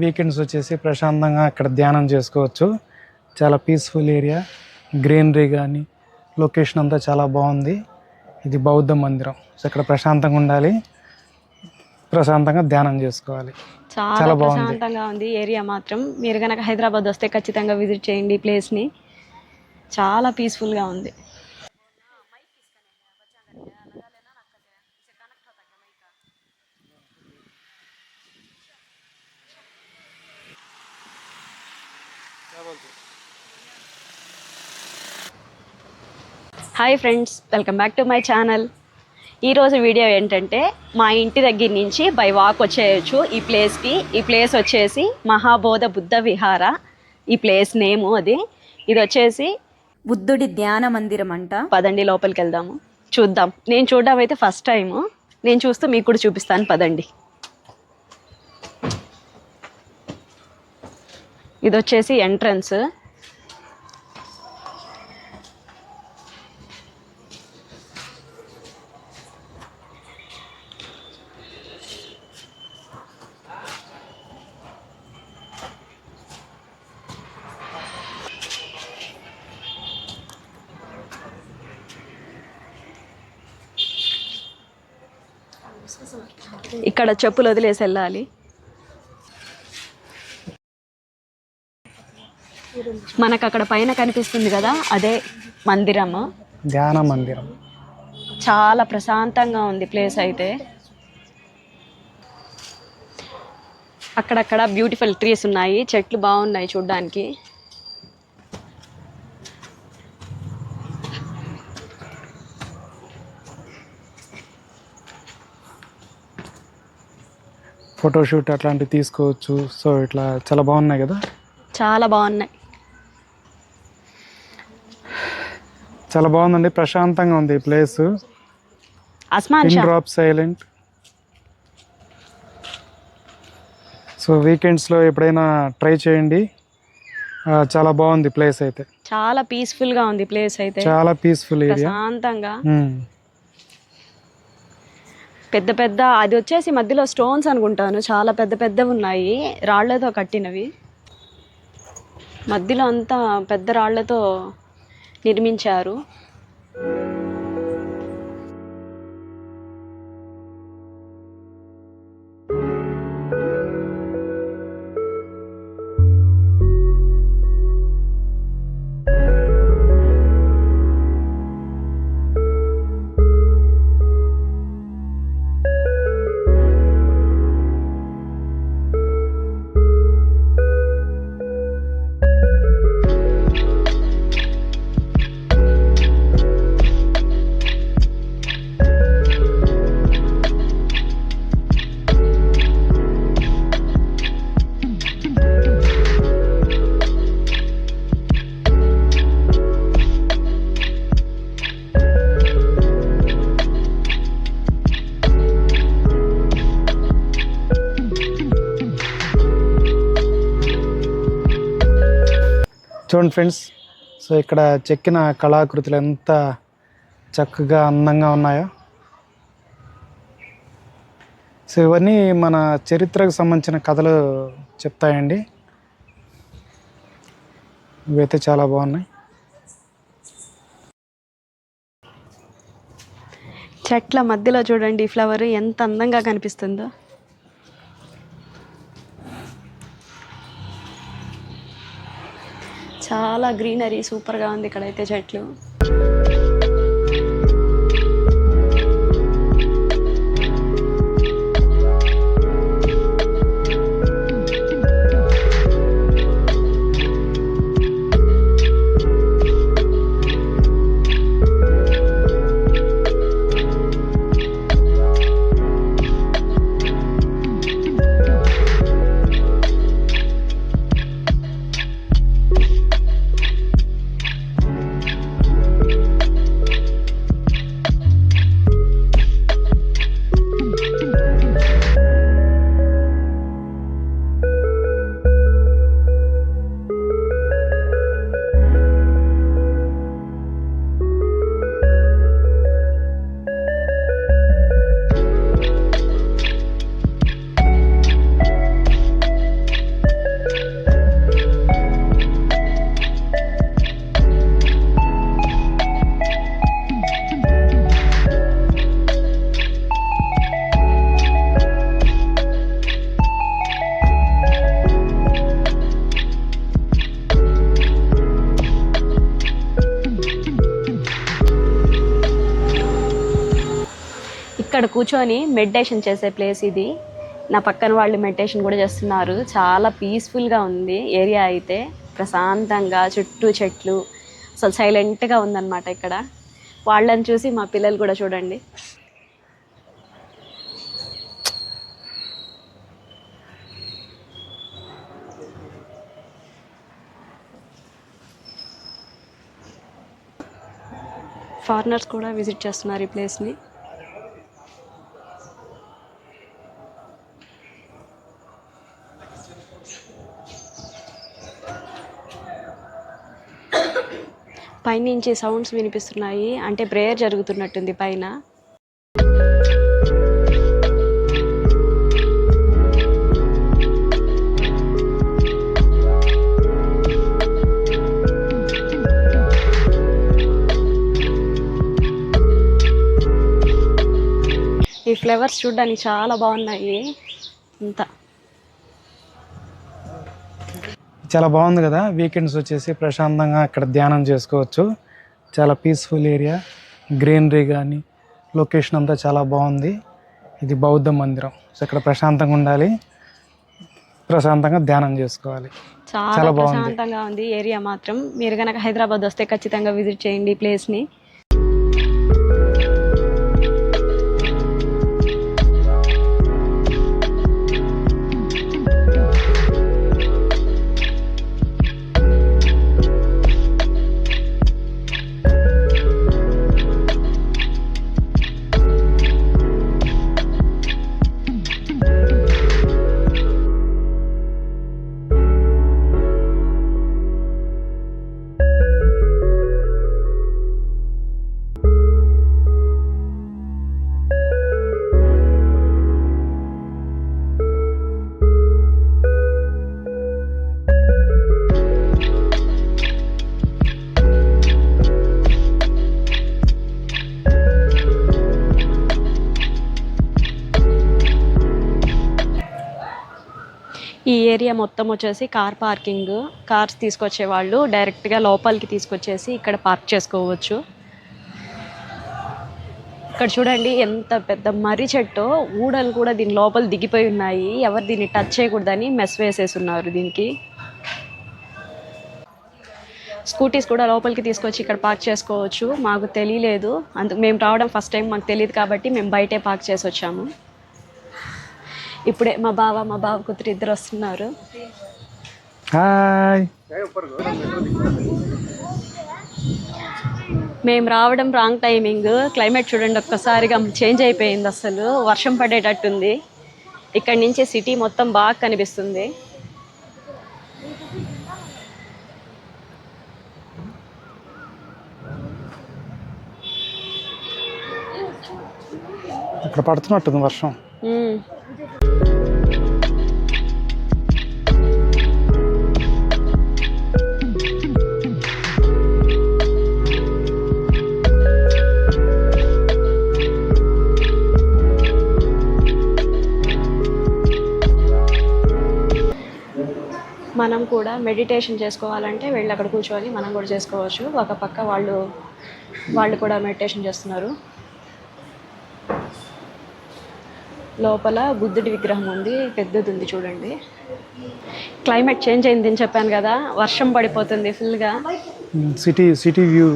Weekends వచ్చేసి ప్రశాంతంగా అక్కడ ధ్యానం చేసుకోవచ్చు. చాలా పీస్ఫుల్ ఏరియా, గ్రీనరీ కానీ లొకేషన్ అంతా చాలా బాగుంది. ఇది బౌద్ధ మందిరం. సో ఇక్కడ ప్రశాంతంగా ఉండాలి, ప్రశాంతంగా ధ్యానం చేసుకోవాలి. చాలా ప్రశాంతంగా ఉంది ఏరియా మాత్రం. మీరు కనుక హైదరాబాద్ వస్తే ఖచ్చితంగా విజిట్ చేయండి ఈ ప్లేస్ని. చాలా పీస్ఫుల్గా ఉంది. Hi friends, welcome back to my channel. ఈరోజు వీడియో ఏంటంటే మా ఇంటి దగ్గర నుంచి బై వాక్ వచ్చేయచ్చు ఈ ప్లేస్కి. ఈ ప్లేస్ వచ్చేసి మహాబోధ బుద్ధ విహార. ఈ ప్లేస్ నేము అది. ఇది వచ్చేసి బుద్ధుడి ధ్యాన మందిరం అంట. పదండి లోపలికి వెళ్దాము, చూద్దాం. నేను చూడడం అయితే ఫస్ట్ టైము. నేను చూస్తూ మీకు కూడా చూపిస్తాను, పదండి. ఇది వచ్చేసి ఎంట్రన్స్. ఇక్కడ చెప్పులు వదిలేసి వెళ్ళాలి. మనకు అక్కడ పైన కనిపిస్తుంది కదా, అదే మందిరము, ధ్యాన మందిరం. చాలా ప్రశాంతంగా ఉంది ప్లేస్ అయితే. అక్కడక్కడ బ్యూటిఫుల్ ట్రీస్ ఉన్నాయి, చెట్లు బాగున్నాయి చూడ్డానికి. ఫోటోషూట్ అట్లాంటివి తీసుకోవచ్చు. సో ఇట్లా చాలా బాగున్నాయి కదా, చాలా బాగున్నాయి. చాలా బాగుందండి, ప్రశాంతంగా ఉంది ఈ ప్లేస్. అస్మాన్ షా డ్రాప్ సైలెంట్. సో వీకెండ్స్లో ఎప్పుడైనా ట్రై చేయండి, చాలా బాగుంది ప్లేస్ అయితే. చాలా పీస్ఫుల్గా ఉంది ప్లేస్ అయితే, చాలా పీస్ఫుల్ ఏరియా, ప్రశాంతంగా. పెద్ద పెద్ద, అది వచ్చేసి మధ్యలో స్టోన్స్ అనుకుంటాను, చాలా పెద్ద పెద్దవి ఉన్నాయి, రాళ్లతో కట్టినవి. మధ్యలో అంతా పెద్ద రాళ్లతో నిర్మించారు. చూడండి ఫ్రెండ్స్, సో ఇక్కడ చెక్కిన కళాకృతులు ఎంత చక్కగా అందంగా ఉన్నాయో. సో ఇవన్నీ మన చరిత్రకు సంబంధించిన కథలు చెప్తాయండి. ఇవైతే చాలా బాగున్నాయి. చెట్ల మధ్యలో చూడండి ఈ ఫ్లవర్ ఎంత అందంగా కనిపిస్తుందో. చాలా గ్రీనరీ సూపర్గా ఉంది ఇక్కడైతే చెట్లు. ఇక్కడ కూర్చొని మెడిటేషన్ చేసే ప్లేస్ ఇది. నా పక్కన వాళ్ళు మెడిటేషన్ కూడా చేస్తున్నారు. చాలా పీస్ఫుల్గా ఉంది ఏరియా అయితే, ప్రశాంతంగా చుట్టూ చెట్లు, అసలు సైలెంట్గా ఉందన్నమాట ఇక్కడ. వాళ్ళని చూసి మా పిల్లలు కూడా చూడండి. ఫారినర్స్ కూడా విజిట్ చేస్తున్నారు ఈ ప్లేస్ని. పైనుంచి సౌండ్స్ వినిపిస్తున్నాయి, అంటే ప్రేయర్ జరుగుతున్నట్టుంది పైన. ఈ ఫ్లవర్స్ చూడడానికి చాలా బాగున్నాయి. అంతా చాలా బాగుంది కదా. వీకెండ్స్ వచ్చేసి ప్రశాంతంగా ఇక్కడ ధ్యానం చేసుకోవచ్చు. చాలా పీస్ఫుల్ ఏరియా, గ్రీనరీ కానీ లొకేషన్ అంతా చాలా బాగుంది. ఇది బౌద్ధ మందిరం. సో ఇక్కడ ప్రశాంతంగా ఉండాలి, ప్రశాంతంగా ధ్యానం చేసుకోవాలి. చాలా ప్రశాంతంగా ఉంది ఏరియా మాత్రం. మీరు కనుక హైదరాబాద్ వస్తే ఖచ్చితంగా విజిట్ చేయండి ఈ ప్లేస్ని. ఈ ఏరియా మొత్తం వచ్చేసి కార్ పార్కింగ్. కార్స్ తీసుకొచ్చే వాళ్ళు డైరెక్ట్గా లోపలికి తీసుకొచ్చేసి ఇక్కడ పార్క్ చేసుకోవచ్చు. ఇక్కడ చూడండి ఎంత పెద్ద మర్రి చెట్టు, ఊడలు కూడా దీని లోపల దిగిపోయి ఉన్నాయి. ఎవరు దీన్ని టచ్ చేయకూడదని మెస్ వేసేసి ఉన్నారు దీనికి. స్కూటీస్ కూడా లోపలికి తీసుకొచ్చి ఇక్కడ పార్క్ చేసుకోవచ్చు. మాకు తెలియలేదు, అందుకు మేము రావడం ఫస్ట్ టైం, మాకు తెలియదు కాబట్టి మేము బయటే పార్క్ చేసి వచ్చాము. ఇప్పుడే మా బావ కూతురు ఇద్దరు వస్తున్నారు. హాయ్. మేము రావడం రాంగ్ టైమింగ్. క్లైమేట్ చూడండి ఒక్కసారిగా చేంజ్ అయిపోయింది, అసలు వర్షం పడేటట్టుంది. ఇక్కడి నుంచి సిటీ మొత్తం బాగా కనిపిస్తుంది. ఇక్కడ పడుతున్నట్టుంది వర్షం. మనం కూడా మెడిటేషన్ చేసుకోవాలంటే వెళ్ళి అక్కడ కూర్చొని మనం కూడా చేసుకోవచ్చు. ఒక పక్క వాళ్ళు కూడా మెడిటేషన్ చేస్తున్నారు. లోపల బుద్ధుడి విగ్రహం ఉంది, పెద్దది ఉంది చూడండి. క్లైమేట్ చేంజ్ అయిందని చెప్పాను కదా, వర్షం పడిపోతుంది ఫుల్గా. City view.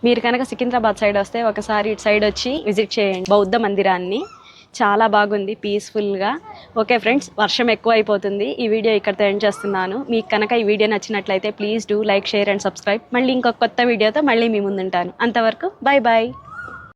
మీరు కనుక సికింద్రాబాద్ సైడ్ వస్తే ఒకసారి ఇటు సైడ్ వచ్చి విజిట్ చేయండి బౌద్ధ మందిరాన్ని. చాలా బాగుంది పీస్ఫుల్గా. ఓకే ఫ్రెండ్స్, వర్షం ఎక్కువ అయిపోతుంది. ఈ వీడియో ఇక్కడితో ఎండ్ చేస్తున్నాను. మీకు కనుక ఈ వీడియో నచ్చినట్లయితే please do like, share and subscribe. మళ్ళీ ఇంకొక కొత్త వీడియోతో మళ్ళీ మీ ముందుంటాను. అంతవరకు బాయ్ బాయ్.